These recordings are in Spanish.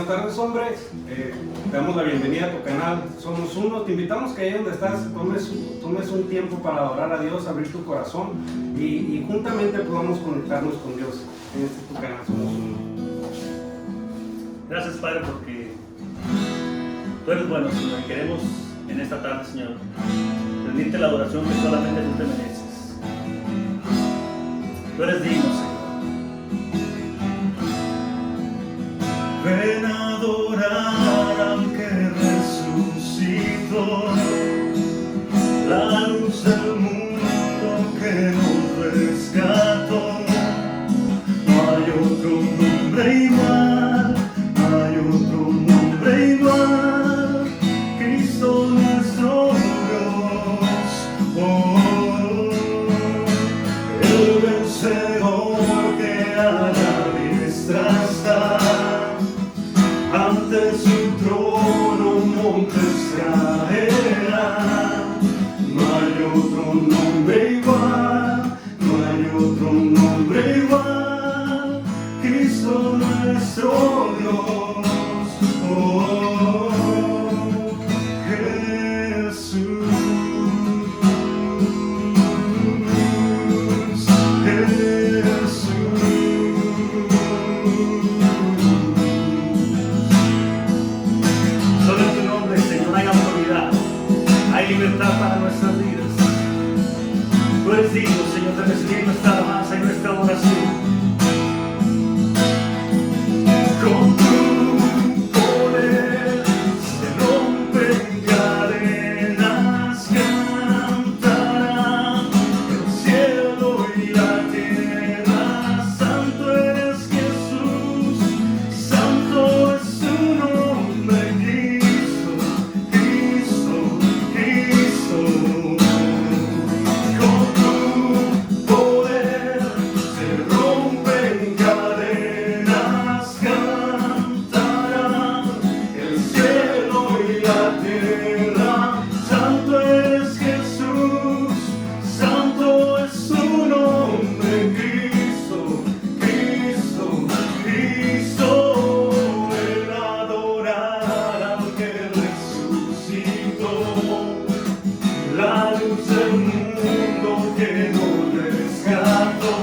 buenas tardes, hombre. Te damos la bienvenida a tu canal. Somos Uno. Te invitamos que ahí donde estás tomes un tiempo para adorar a Dios, abrir tu corazón y juntamente podamos conectarnos con Dios. En este tu canal Somos Uno. Gracias, Padre, porque tú eres bueno, Señor, y queremos en esta tarde, Señor, rendirte la adoración que solamente tú te mereces. Tú eres digno, Señor. Ven a adorar al que resucitó, la luz del mundo que nos rescató. No hay otro nombre igual, no hay otro nombre igual, Cristo nuestro Dios. Oh, el vencedor que a la diestra está. Ante su trono montes caerán. No hay otro nombre igual, no hay otro nombre igual, Cristo nuestro Dios. Oh, Jesús, Jesús. Solo en tu nombre, Señor, hay autoridad, hay libertad para nuestras vidas. Tú eres digno, Señor, de recibir nuestra alabanza y nuestra adoración. Con tu poder se rompen cadenas, cantarán el cielo y la tierra. Santo eres Jesús, santo es tu nombre, Cristo, Cristo, Cristo. Con tu poder se rompen cadenas, cantarán el cielo y la tierra. Santo es Jesús, santo es su nombre, Cristo, Cristo, Cristo. El adorar al que resucitó, la luz del mundo que nos rescató.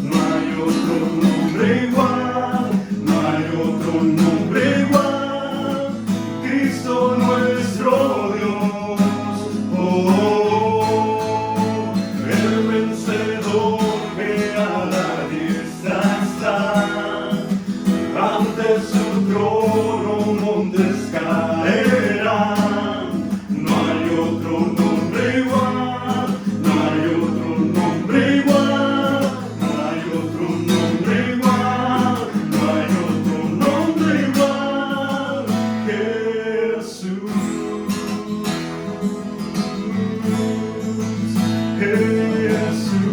No hay otro nombre igual, no hay otro nombre igual, Cristo nuestro Dios. Oh, el vencedor que a la diestra está. Ante su trono montes caerán. No hay otro nombre igual, no hay otro nombre igual, no hay otro nombre igual, no hay otro nombre igual, Jesús, Jesús.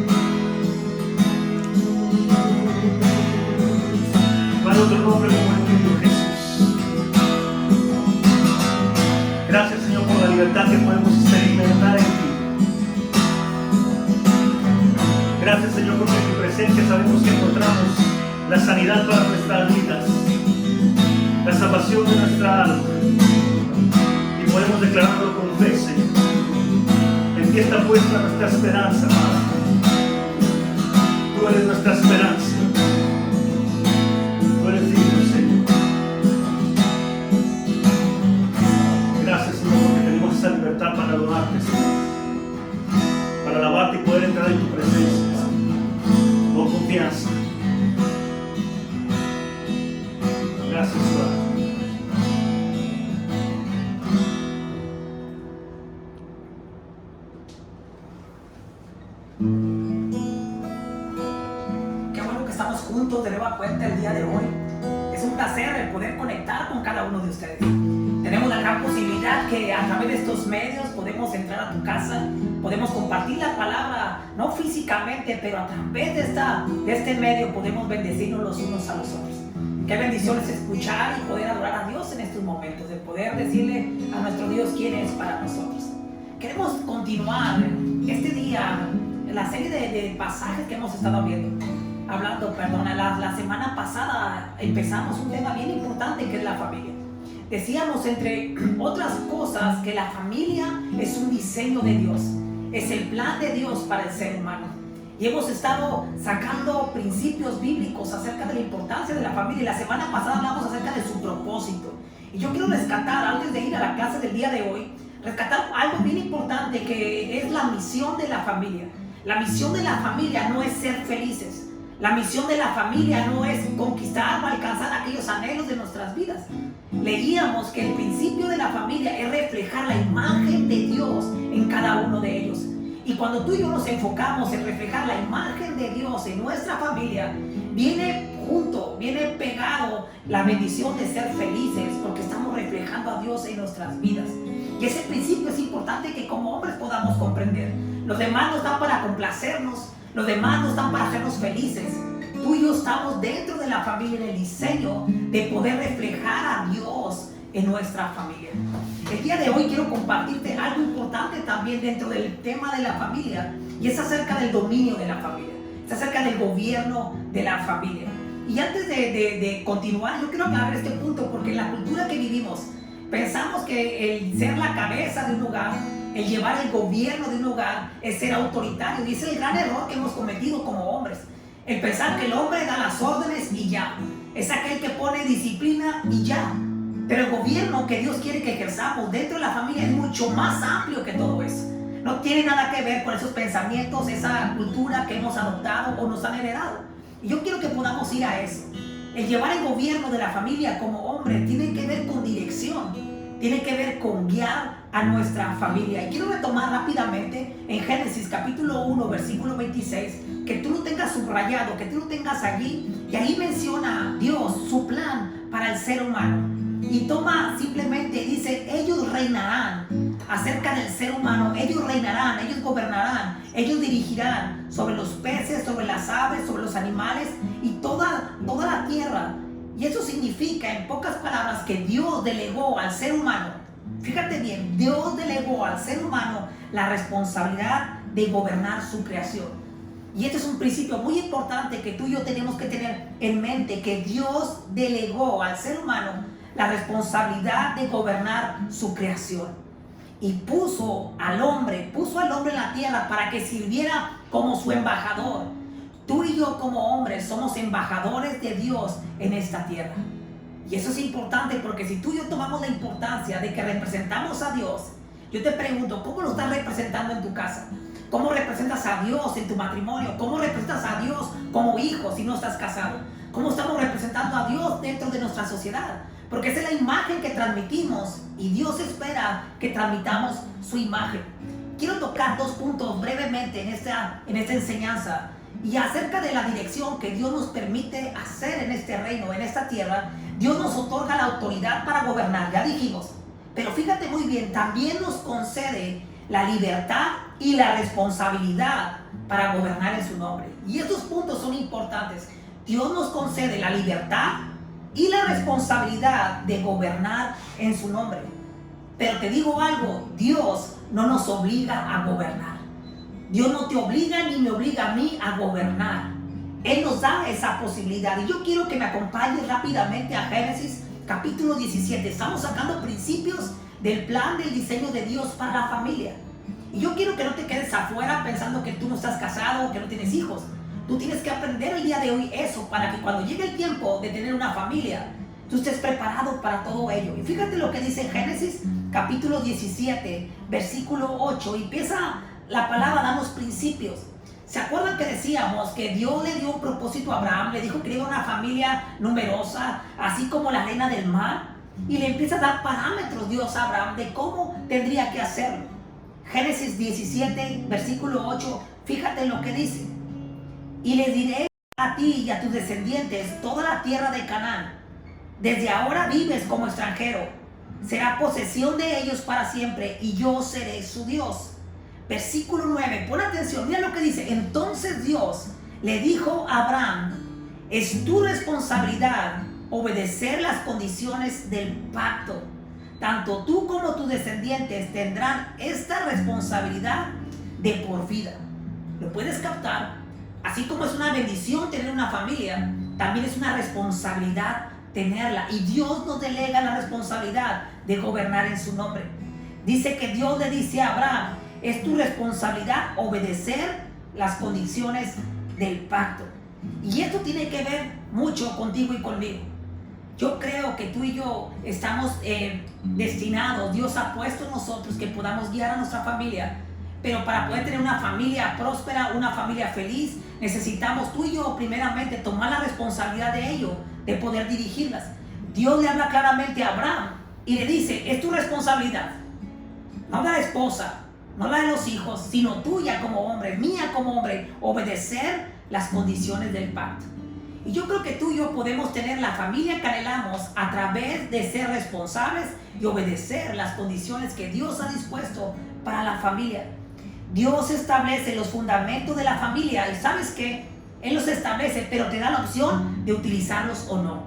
Para otro nombre como el tuyo, Jesús. Gracias, Señor, por la libertad que podemos experimentar en ti. Gracias, Señor, porque en tu presencia sabemos que encontramos la sanidad para nuestras vidas, la salvación de nuestra alma, y podemos declararlo con fe, Señor. En ti está puesta nuestra esperanza, Padre. Tú eres nuestra esperanza. Tú eres digno, Señor. Gracias, Señor, porque tenemos esa libertad para adorarte, Señor, para alabarte y poder entrar en tu presencia, Señor, con confianza. Gracias, Padre. Qué bueno que estamos juntos de nueva cuenta el día de hoy. Es un placer el poder conectar con cada uno de ustedes. Tenemos la gran posibilidad que a través de estos medios podemos entrar a tu casa, podemos compartir la palabra, no físicamente, pero a través de este medio podemos bendecirnos los unos a los otros. Qué bendición es escuchar y poder adorar a Dios en estos momentos, de poder decirle a nuestro Dios quién es para nosotros. Queremos continuar este día en la serie de pasajes que hemos estado viendo. la semana pasada empezamos un tema bien importante que es la familia. Decíamos, entre otras cosas, que la familia es un diseño de Dios, es el plan de Dios para el ser humano. Y hemos estado sacando principios bíblicos acerca de la importancia de la familia. Y la semana pasada hablamos acerca de su propósito. Y yo quiero rescatar, antes de ir a la clase del día de hoy, rescatar algo bien importante, que es la misión de la familia. La misión de la familia no es ser felices. La misión de la familia no es conquistar o alcanzar aquellos anhelos de nuestras vidas. Leíamos que el principio de la familia es reflejar la imagen de Dios en cada uno de ellos. Y cuando tú y yo nos enfocamos en reflejar la imagen de Dios en nuestra familia, viene junto, viene pegado la bendición de ser felices, porque estamos reflejando a Dios en nuestras vidas. Y ese principio es importante que como hombres podamos comprender. Los demás no están para complacernos, los demás no están para hacernos felices. Tú y yo estamos dentro de la familia, en el diseño de poder reflejar a Dios en nuestra familia. El día de hoy quiero compartirte algo importante también dentro del tema de la familia, y es acerca del dominio de la familia, es acerca del gobierno de la familia. Y antes de continuar, yo quiero aclarar este punto, porque en la cultura que vivimos pensamos que el ser la cabeza de un hogar, el llevar el gobierno de un hogar, es ser autoritario, y es el gran error que hemos cometido como hombres. El pensar que el hombre da las órdenes y ya, es aquel que pone disciplina y ya. Pero el gobierno que Dios quiere que ejerzamos dentro de la familia es mucho más amplio que todo eso. No tiene nada que ver con esos pensamientos, esa cultura que hemos adoptado o nos han heredado. Y yo quiero que podamos ir a eso. El llevar el gobierno de la familia como hombre tiene que ver con dirección, tiene que ver con guiar a nuestra familia. Y quiero retomar rápidamente en Génesis capítulo 1, versículo 26, que tú lo tengas subrayado, que tú lo tengas allí, y ahí menciona Dios su plan para el ser humano. Y toma simplemente, dice, ellos reinarán acerca del ser humano, ellos reinarán, ellos gobernarán, ellos dirigirán sobre los peces, sobre las aves, sobre los animales y toda la tierra. Y eso significa, en pocas palabras, que Dios delegó al ser humano, fíjate bien, Dios delegó al ser humano la responsabilidad de gobernar su creación. Y este es un principio muy importante que tú y yo tenemos que tener en mente, que Dios delegó al ser humano la responsabilidad de gobernar su creación. Y puso al hombre en la tierra para que sirviera como su embajador. Tú y yo como hombres somos embajadores de Dios en esta tierra. Y eso es importante, porque si tú y yo tomamos la importancia de que representamos a Dios, yo te pregunto, ¿cómo lo estás representando en tu casa? ¿Cómo representas a Dios en tu matrimonio? ¿Cómo representas a Dios como hijo si no estás casado? ¿Cómo estamos representando a Dios dentro de nuestra sociedad? Porque esa es la imagen que transmitimos, y Dios espera que transmitamos su imagen. Quiero tocar dos puntos brevemente en esta enseñanza, y acerca de la dirección que Dios nos permite hacer en este reino, en esta tierra. Dios nos otorga la autoridad para gobernar, ya dijimos, pero fíjate muy bien, también nos concede la libertad y la responsabilidad para gobernar en su nombre. Y estos puntos son importantes. Dios nos concede la libertad y la responsabilidad de gobernar en su nombre. Pero te digo algo, Dios no nos obliga a gobernar. Dios no te obliga ni me obliga a mí a gobernar. Él nos da esa posibilidad. Y yo quiero que me acompañes rápidamente a Génesis capítulo 17. Estamos sacando principios del plan del diseño de Dios para la familia. Y yo quiero que no te quedes afuera pensando que tú no estás casado o que no tienes hijos. Tú tienes que aprender el día de hoy eso, para que cuando llegue el tiempo de tener una familia, tú estés preparado para todo ello. Y fíjate lo que dice Génesis capítulo 17, versículo 8. Y empieza la palabra a darnos principios. ¿Se acuerdan que decíamos que Dios le dio un propósito a Abraham? Le dijo que quería una familia numerosa, así como la arena del mar. Y le empieza a dar parámetros Dios a Abraham de cómo tendría que hacerlo. Génesis 17, versículo 8, fíjate lo que dice. Y les diré a ti y a tus descendientes toda la tierra de Canaán. Desde ahora vives como extranjero. Será posesión de ellos para siempre, y yo seré su Dios. Versículo 9, pon atención, mira lo que dice. Entonces Dios le dijo a Abraham: es tu responsabilidad obedecer las condiciones del pacto. Tanto tú como tus descendientes tendrán esta responsabilidad de por vida. ¿Lo puedes captar? Así como es una bendición tener una familia, también es una responsabilidad tenerla. Y Dios nos delega la responsabilidad de gobernar en su nombre. Dice que Dios le dice a Abraham, es tu responsabilidad obedecer las condiciones del pacto. Y esto tiene que ver mucho contigo y conmigo. Yo creo que tú y yo estamos destinados, Dios ha puesto en nosotros que podamos guiar a nuestra familia. Pero para poder tener una familia próspera, una familia feliz, necesitamos tú y yo primeramente tomar la responsabilidad de ello, de poder dirigirlas. Dios le habla claramente a Abraham y le dice, es tu responsabilidad. No la esposa, no la de los hijos, sino tuya como hombre, mía como hombre, obedecer las condiciones del pacto. Y yo creo que tú y yo podemos tener la familia que anhelamos a través de ser responsables y obedecer las condiciones que Dios ha dispuesto para la familia. Dios establece los fundamentos de la familia y ¿sabes qué? Él los establece, pero te da la opción de utilizarlos o no.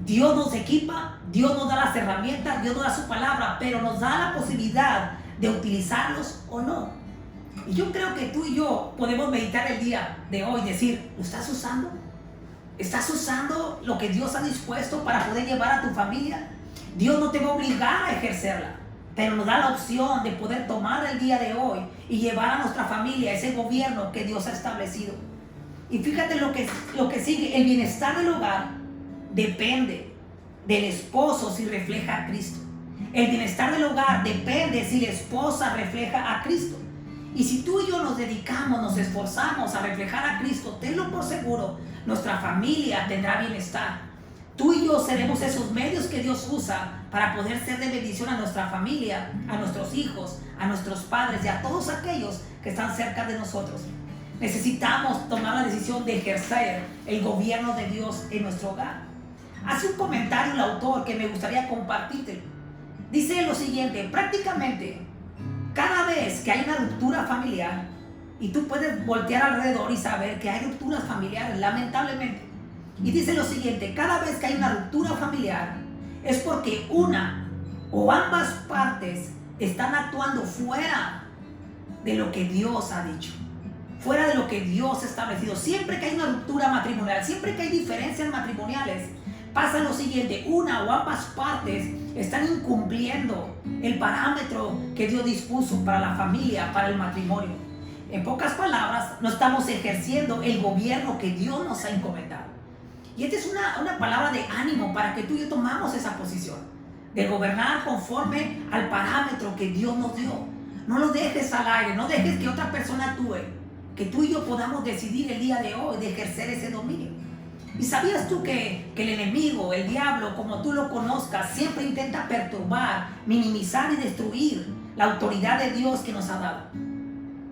Dios nos equipa, Dios nos da las herramientas, Dios nos da su palabra, pero nos da la posibilidad de utilizarlos o no. Y yo creo que tú y yo podemos meditar el día de hoy y decir, ¿lo estás usando? ¿Estás usando lo que Dios ha dispuesto para poder llevar a tu familia? Dios no te va a obligar a ejercerla, pero nos da la opción de poder tomar el día de hoy y llevar a nuestra familia ese gobierno que Dios ha establecido. Y fíjate lo que sigue, el bienestar del hogar depende del esposo si refleja a Cristo. El bienestar del hogar depende si la esposa refleja a Cristo. Y si tú y yo nos dedicamos, nos esforzamos a reflejar a Cristo, tenlo por seguro, nuestra familia tendrá bienestar. Tú y yo seremos esos medios que Dios usa para poder ser de bendición a nuestra familia, a nuestros hijos, a nuestros padres y a todos aquellos que están cerca de nosotros. Necesitamos tomar la decisión de ejercer el gobierno de Dios en nuestro hogar. Hace un comentario el autor que me gustaría compartirte. Dice lo siguiente, prácticamente cada vez que hay una ruptura familiar, y tú puedes voltear alrededor y saber que hay rupturas familiares, lamentablemente. Y dice lo siguiente, cada vez que hay una ruptura familiar, es porque una o ambas partes están actuando fuera de lo que Dios ha dicho, fuera de lo que Dios ha establecido. Siempre que hay una ruptura matrimonial, siempre que hay diferencias matrimoniales, pasa lo siguiente, una o ambas partes están incumpliendo el parámetro que Dios dispuso para la familia, para el matrimonio. En pocas palabras, no estamos ejerciendo el gobierno que Dios nos ha encomendado. Y esta es una palabra de ánimo para que tú y yo tomamos esa posición, de gobernar conforme al parámetro que Dios nos dio. No lo dejes al aire, no dejes que otra persona actúe, que tú y yo podamos decidir el día de hoy de ejercer ese dominio. ¿Y sabías tú que el enemigo, el diablo, como tú lo conozcas, siempre intenta perturbar, minimizar y destruir la autoridad de Dios que nos ha dado?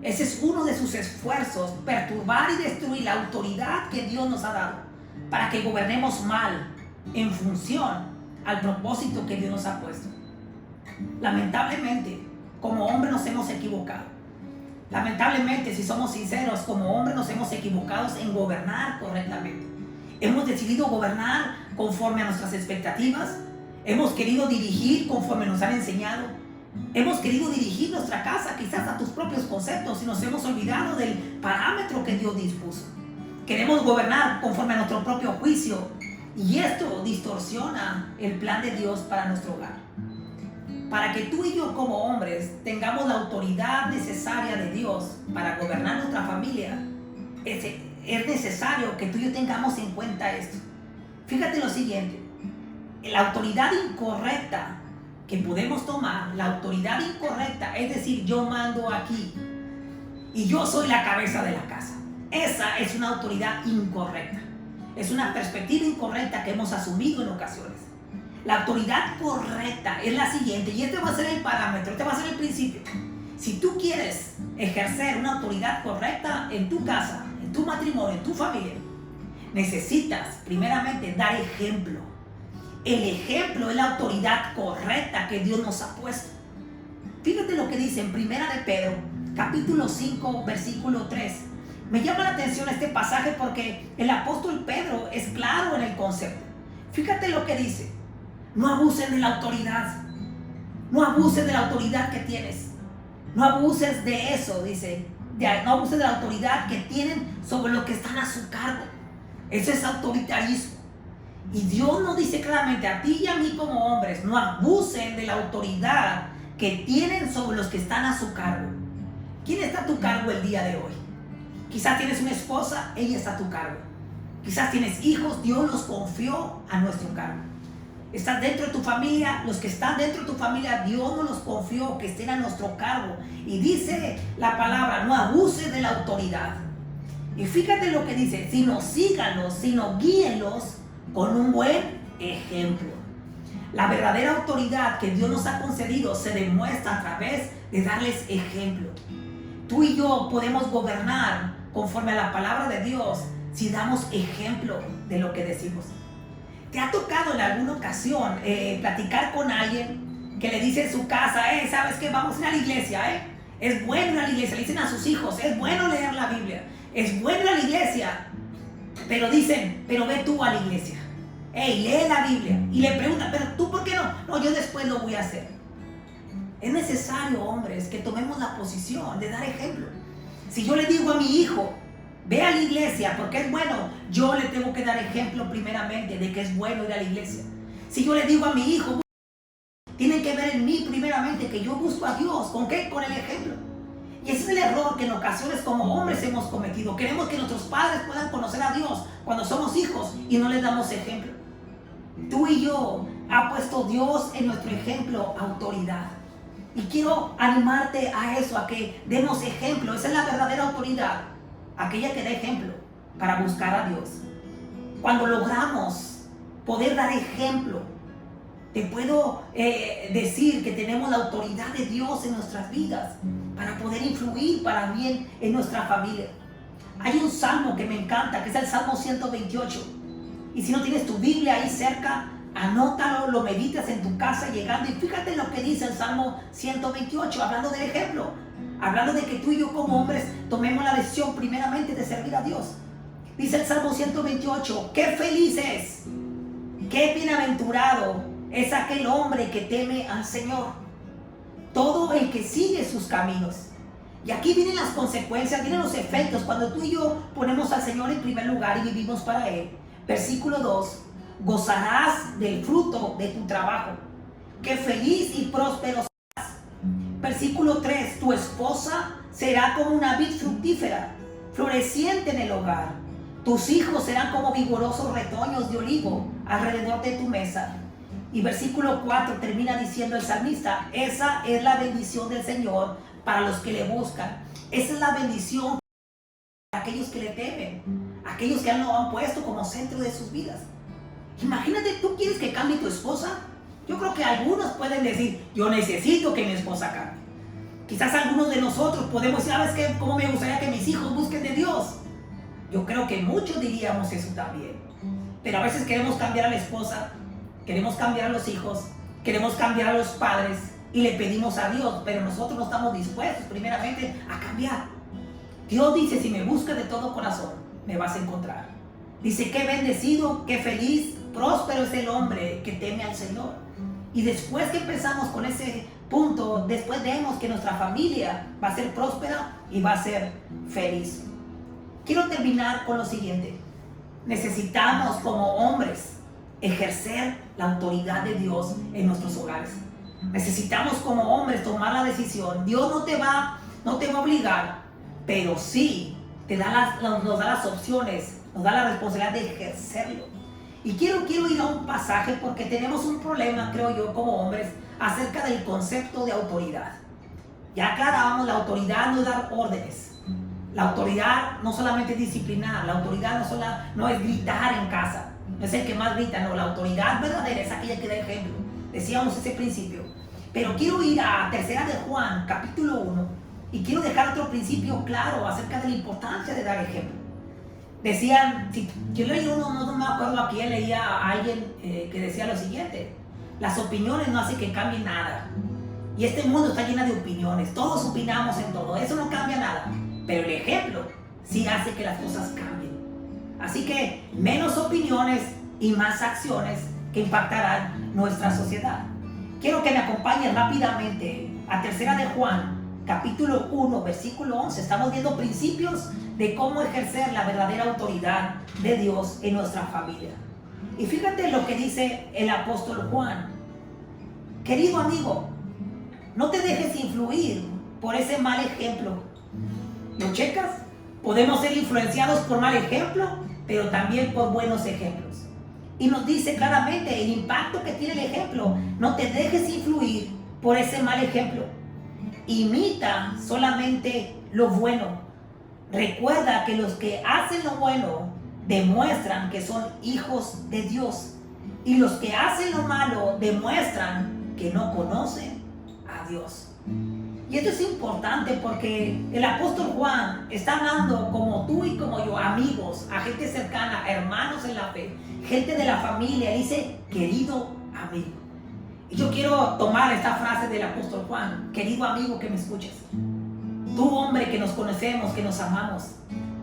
Ese es uno de sus esfuerzos, perturbar y destruir la autoridad que Dios nos ha dado, para que gobernemos mal en función al propósito que Dios nos ha puesto. Lamentablemente, como hombres nos hemos equivocado. Lamentablemente, si somos sinceros, como hombres nos hemos equivocado en gobernar correctamente. Hemos decidido gobernar conforme a nuestras expectativas. Hemos querido dirigir conforme nos han enseñado. Hemos querido dirigir nuestra casa quizás a tus propios conceptos y nos hemos olvidado del parámetro que Dios dispuso. Queremos gobernar conforme a nuestro propio juicio y esto distorsiona el plan de Dios para nuestro hogar. Para que tú y yo como hombres tengamos la autoridad necesaria de Dios para gobernar nuestra familia, es necesario que tú y yo tengamos en cuenta esto. Fíjate lo siguiente, la autoridad incorrecta que podemos tomar, la autoridad incorrecta, es decir, yo mando aquí y yo soy la cabeza de la casa. Esa es una autoridad incorrecta. Es una perspectiva incorrecta que hemos asumido en ocasiones. La autoridad correcta es la siguiente, y este va a ser el parámetro, este va a ser el principio. Si tú quieres ejercer una autoridad correcta en tu casa, en tu matrimonio, en tu familia, necesitas primeramente dar ejemplo. El ejemplo es la autoridad correcta que Dios nos ha puesto. Fíjate lo que dice en Primera de Pedro, capítulo 5, versículo 3. Me llama la atención este pasaje porque el apóstol Pedro es claro en el concepto. Fíjate lo que dice. No abusen de la autoridad. No abuses de la autoridad que tienes. No abuses de eso, dice. no abuses de la autoridad que tienen sobre los que están a su cargo. Eso es autoritarismo. Y Dios nos dice claramente a ti y a mí como hombres, no abusen de la autoridad que tienen sobre los que están a su cargo. ¿Quién está a tu cargo el día de hoy? Quizás tienes una esposa, ella está a tu cargo. Quizás tienes hijos, Dios los confió a nuestro cargo. Estás dentro de tu familia, los que están dentro de tu familia, Dios nos los confió que estén a nuestro cargo. Y dice la palabra, no abuses de la autoridad. Y fíjate lo que dice, sino síganlos, sino guíenlos con un buen ejemplo. La verdadera autoridad que Dios nos ha concedido se demuestra a través de darles ejemplo. Tú y yo podemos gobernar conforme a la palabra de Dios si damos ejemplo de lo que decimos. ¿Te ha tocado en alguna ocasión platicar con alguien que le dice en su casa, ¿sabes qué? Vamos a ir a la iglesia, es bueno ir a la iglesia. Le dicen a sus hijos, es bueno leer la Biblia, es bueno ir a la iglesia. Pero dicen, pero ve tú a la iglesia. Lee la Biblia. Y le preguntan, pero tú ¿por qué no? No, yo después lo voy a hacer. Es necesario, hombres, que tomemos la posición de dar ejemplo. Si yo le digo a mi hijo, ve a la iglesia porque es bueno, yo le tengo que dar ejemplo primeramente de que es bueno ir a la iglesia. Si yo le digo a mi hijo, tienen que ver en mí primeramente que yo busco a Dios. ¿Con qué? Con el ejemplo. Y ese es el error que en ocasiones como hombres hemos cometido. Queremos que nuestros padres puedan conocer a Dios cuando somos hijos y no les damos ejemplo. Tú y yo ha puesto Dios en nuestro ejemplo autoridad. Y quiero animarte a eso, a que demos ejemplo. Esa es la verdadera autoridad, aquella que da ejemplo para buscar a Dios. Cuando logramos poder dar ejemplo, te puedo decir que tenemos la autoridad de Dios en nuestras vidas para poder influir para bien en nuestra familia. Hay un salmo que me encanta, que es el Salmo 128. Y si no tienes tu Biblia ahí cerca, anótalo, lo meditas en tu casa llegando. Y fíjate lo que dice el Salmo 128, hablando del ejemplo. Hablando de que tú y yo como hombres tomemos la decisión primeramente de servir a Dios. Dice el Salmo 128, qué feliz es, qué bienaventurado es aquel hombre que teme al Señor, todo el que sigue sus caminos. Y aquí vienen las consecuencias, vienen los efectos cuando tú y yo ponemos al Señor en primer lugar y vivimos para Él. Versículo 2, gozarás del fruto de tu trabajo, qué feliz y próspero serás. Versículo 3, tu esposa será como una vid fructífera, floreciente en el hogar. Tus hijos serán como vigorosos retoños de olivo alrededor de tu mesa. Y versículo 4 termina diciendo el salmista, esa es la bendición del Señor para los que le buscan. Esa es la bendición para aquellos que le temen, aquellos que lo han puesto como centro de sus vidas. Imagínate, ¿tú quieres que cambie tu esposa? Yo creo que algunos pueden decir, yo necesito que mi esposa cambie. Quizás algunos de nosotros podemos decir, ¿sabes qué? ¿Cómo me gustaría que mis hijos busquen de Dios? Yo creo que muchos diríamos eso también. Pero a veces queremos cambiar a la esposa, queremos cambiar a los hijos, queremos cambiar a los padres y le pedimos a Dios, pero nosotros no estamos dispuestos primeramente a cambiar. Dios dice, si me buscas de todo corazón, me vas a encontrar. Dice, qué bendecido, qué feliz, próspero es el hombre que teme al Señor. Y después que empezamos con ese punto, después vemos que nuestra familia va a ser próspera y va a ser feliz. Quiero terminar con lo siguiente. Necesitamos como hombres ejercer la autoridad de Dios en nuestros hogares. Necesitamos como hombres tomar la decisión. Dios no te va a obligar, pero sí nos da las opciones, nos da la responsabilidad de ejercerlo. Y quiero ir a un pasaje porque tenemos un problema, creo yo, como hombres, acerca del concepto de autoridad. Ya aclarábamos, la autoridad no es dar órdenes. La autoridad no solamente es disciplinar, la autoridad no es gritar en casa, no es el que más grita, no, la autoridad verdadera es aquella que da ejemplo. Decíamos ese principio. Pero quiero ir a 3 de Juan, capítulo 1, y quiero dejar otro principio claro acerca de la importancia de dar ejemplo. Decían, yo leí no me acuerdo a quién, leía a alguien que decía lo siguiente: las opiniones no hacen que cambie nada. Y este mundo está lleno de opiniones, todos opinamos en todo, eso no cambia nada. Pero el ejemplo sí hace que las cosas cambien. Así que menos opiniones y más acciones que impactarán nuestra sociedad. Quiero que me acompañen rápidamente a 3 de Juan, capítulo 1, versículo 11. Estamos viendo principios de cómo ejercer la verdadera autoridad de Dios en nuestra familia. Y fíjate lo que dice el apóstol Juan. Querido amigo, no te dejes influir por ese mal ejemplo. ¿Lo checas? Podemos ser influenciados por mal ejemplo, pero también por buenos ejemplos. Y nos dice claramente el impacto que tiene el ejemplo. No te dejes influir por ese mal ejemplo. Imita solamente lo bueno. Recuerda que los que hacen lo bueno demuestran que son hijos de Dios. Y los que hacen lo malo demuestran que no conocen a Dios. Y esto es importante porque el apóstol Juan está hablando como tú y como yo, amigos, a gente cercana, hermanos en la fe, gente de la familia. Dice, querido amigo. Y yo quiero tomar esta frase del apóstol Juan, querido amigo que me escuchas. Tú, hombre, que nos conocemos, que nos amamos,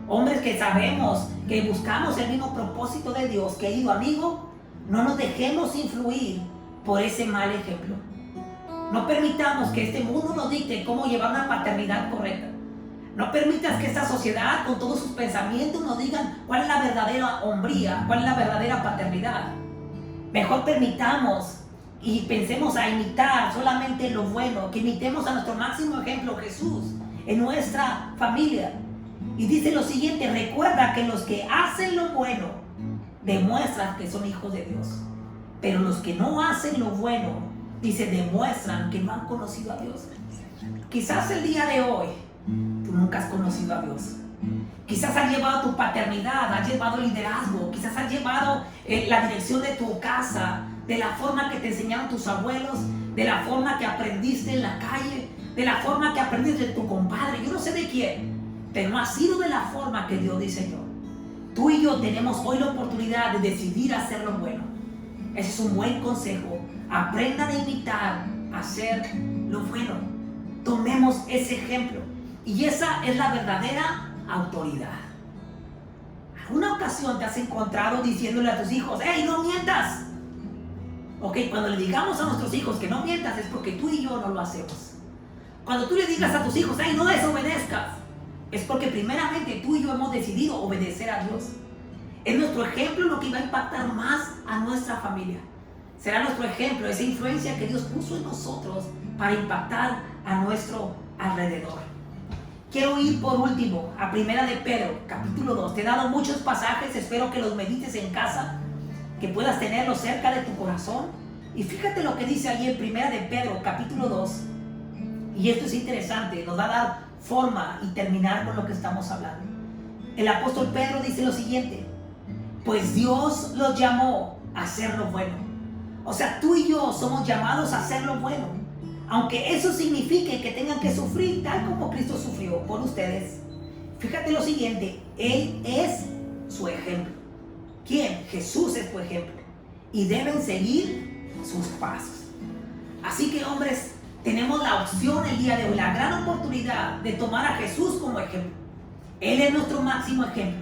hombres que sabemos que buscamos el mismo propósito de Dios, querido amigo, no nos dejemos influir por ese mal ejemplo. No permitamos que este mundo nos dicte cómo llevar una paternidad correcta. No permitas que esta sociedad, con todos sus pensamientos, nos digan cuál es la verdadera hombría, cuál es la verdadera paternidad. Mejor permitamos y pensemos a imitar solamente lo bueno, que imitemos a nuestro máximo ejemplo, Jesús, en nuestra familia. Y dice lo siguiente, recuerda que los que hacen lo bueno demuestran que son hijos de Dios. Pero los que no hacen lo bueno, dice, demuestran que no han conocido a Dios. Quizás el día de hoy tú nunca has conocido a Dios. Quizás has llevado tu paternidad, has llevado liderazgo, quizás has llevado la dirección de tu casa, de la forma que te enseñaron tus abuelos, de la forma que aprendiste en la calle, de la forma que aprendiste de tu compadre, yo no sé de quién, pero no ha sido de la forma que Dios diseñó. Tú y yo tenemos hoy la oportunidad de decidir hacer lo bueno. Ese es un buen consejo. Aprendan a imitar, a hacer lo bueno. Tomemos ese ejemplo. Y esa es la verdadera autoridad. ¿Alguna ocasión te has encontrado diciéndole a tus hijos, hey, no mientas? Ok, cuando le digamos a nuestros hijos que no mientas es porque tú y yo no lo hacemos. Cuando tú le digas a tus hijos, hey, no desobedezcas, es porque primeramente tú y yo hemos decidido obedecer a Dios. Es nuestro ejemplo lo que va a impactar más a nuestra familia. Será nuestro ejemplo, esa influencia que Dios puso en nosotros para impactar a nuestro alrededor. Quiero ir por último a Primera de Pedro, capítulo 2. Te he dado muchos pasajes, espero que los medites en casa, que puedas tenerlos cerca de tu corazón. Y fíjate lo que dice allí en Primera de Pedro, capítulo 2. Y esto es interesante, nos va a dar forma y terminar con lo que estamos hablando. El apóstol Pedro dice lo siguiente, pues Dios los llamó a hacer lo bueno. O sea, tú y yo somos llamados a hacer lo bueno. Aunque eso signifique que tengan que sufrir tal como Cristo sufrió por ustedes. Fíjate lo siguiente, Él es su ejemplo. ¿Quién? Jesús es tu ejemplo. Y deben seguir sus pasos. Así que, hombres, tenemos la opción el día de hoy, la gran oportunidad de tomar a Jesús como ejemplo. Él es nuestro máximo ejemplo.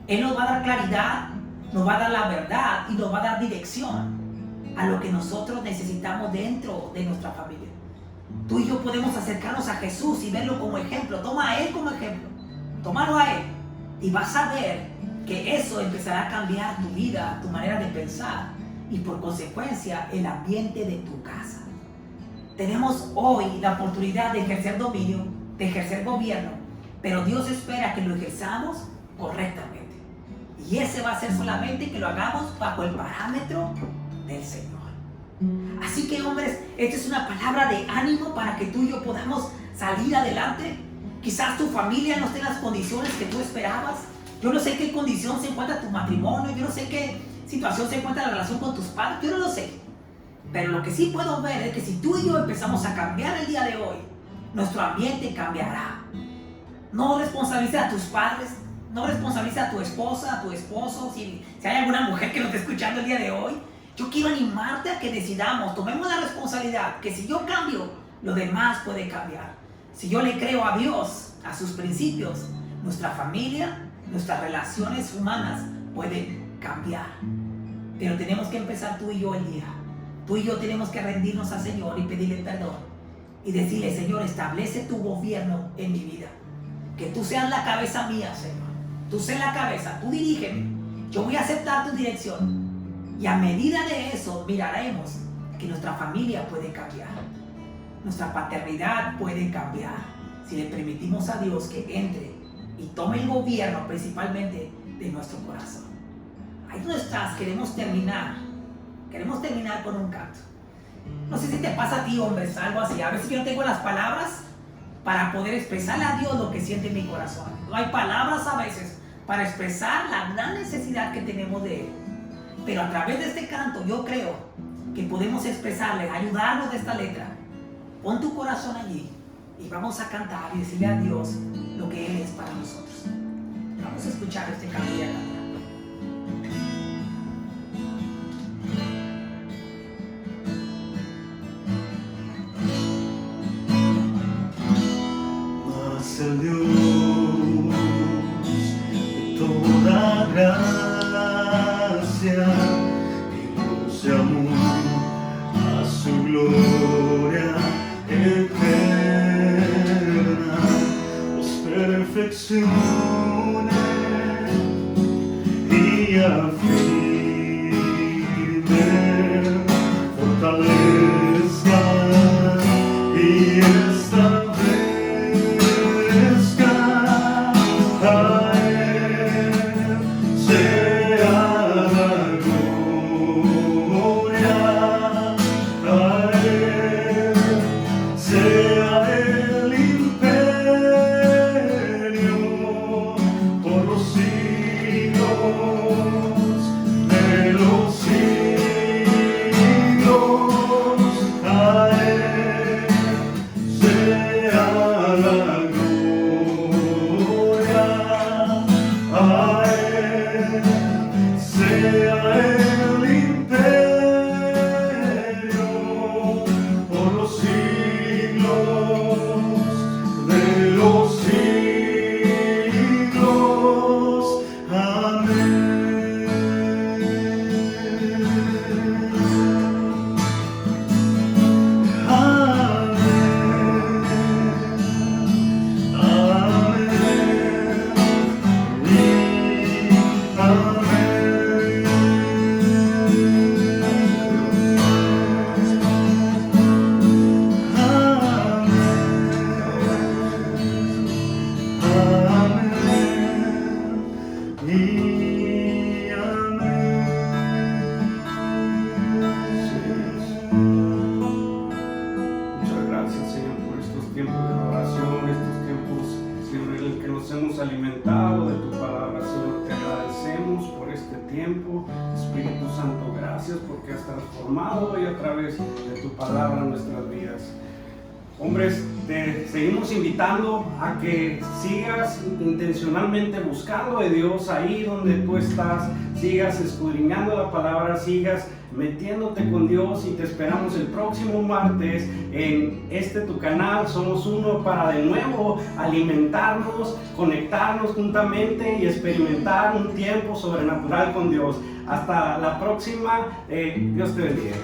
Él nos va a dar claridad, nos va a dar la verdad y nos va a dar dirección a lo que nosotros necesitamos dentro de nuestra familia. Tú y yo podemos acercarnos a Jesús y verlo como ejemplo. Toma a Él como ejemplo. Tómalo a Él. Y vas a ver que eso empezará a cambiar tu vida, tu manera de pensar y por consecuencia el ambiente de tu casa. Tenemos hoy la oportunidad de ejercer dominio, de ejercer gobierno, pero Dios espera que lo ejerzamos correctamente. Y ese va a ser solamente que lo hagamos bajo el parámetro del Señor. Así que, hombres, esta es una palabra de ánimo para que tú y yo podamos salir adelante. Quizás tu familia no esté en las condiciones que tú esperabas. Yo no sé en qué condición se encuentra tu matrimonio, yo no sé en qué situación se encuentra la relación con tus padres, yo no lo sé. Pero lo que sí puedo ver es que si tú y yo empezamos a cambiar el día de hoy, nuestro ambiente cambiará. No responsabilices a tus padres, no responsabilices a tu esposa, a tu esposo, si hay alguna mujer que nos esté escuchando el día de hoy. Yo quiero animarte a que decidamos, tomemos la responsabilidad, que si yo cambio, lo demás puede cambiar. Si yo le creo a Dios, a sus principios, nuestra familia, nuestras relaciones humanas pueden cambiar. Pero tenemos que empezar tú y yo el día. Tú y yo tenemos que rendirnos al Señor y pedirle perdón. y decirle: Señor, establece tu gobierno en mi vida. Que tú seas la cabeza mía, Señor. Tú seas la cabeza, tú dirígeme. Yo voy a aceptar tu dirección. Y a medida de eso miraremos que nuestra familia puede cambiar. Nuestra paternidad puede cambiar si le permitimos a Dios que entre y tome el gobierno principalmente de nuestro corazón. Ahí donde estás, queremos terminar con un canto. No sé si te pasa a ti, hombres, algo así. A veces yo no tengo las palabras para poder expresarle a Dios lo que siente en mi corazón. No hay palabras a veces para expresar la gran necesidad que tenemos de Él. Pero a través de este canto yo creo que podemos expresarle, ayudarnos de esta letra. Pon tu corazón allí y vamos a cantar y decirle a Dios lo que Él es para nosotros. Vamos a escuchar este canto y a cantar. El Dios de toda gracia y luz y amor a su gloria eterna os perfeccione y afirme, fortalezca y alimentado de tu palabra, Señor. Te agradecemos por este tiempo. Espíritu Santo, gracias porque has transformado hoy a través de tu palabra nuestras vidas. Hombres, te seguimos invitando a que sigas intencionalmente buscando de Dios ahí donde tú estás, sigas escudriñando la palabra, sigas metiéndote con Dios, y te esperamos el próximo martes en tu canal Somos Uno, para de nuevo alimentarnos, conectarnos juntamente y experimentar un tiempo sobrenatural con Dios. Hasta la próxima, Dios te bendiga.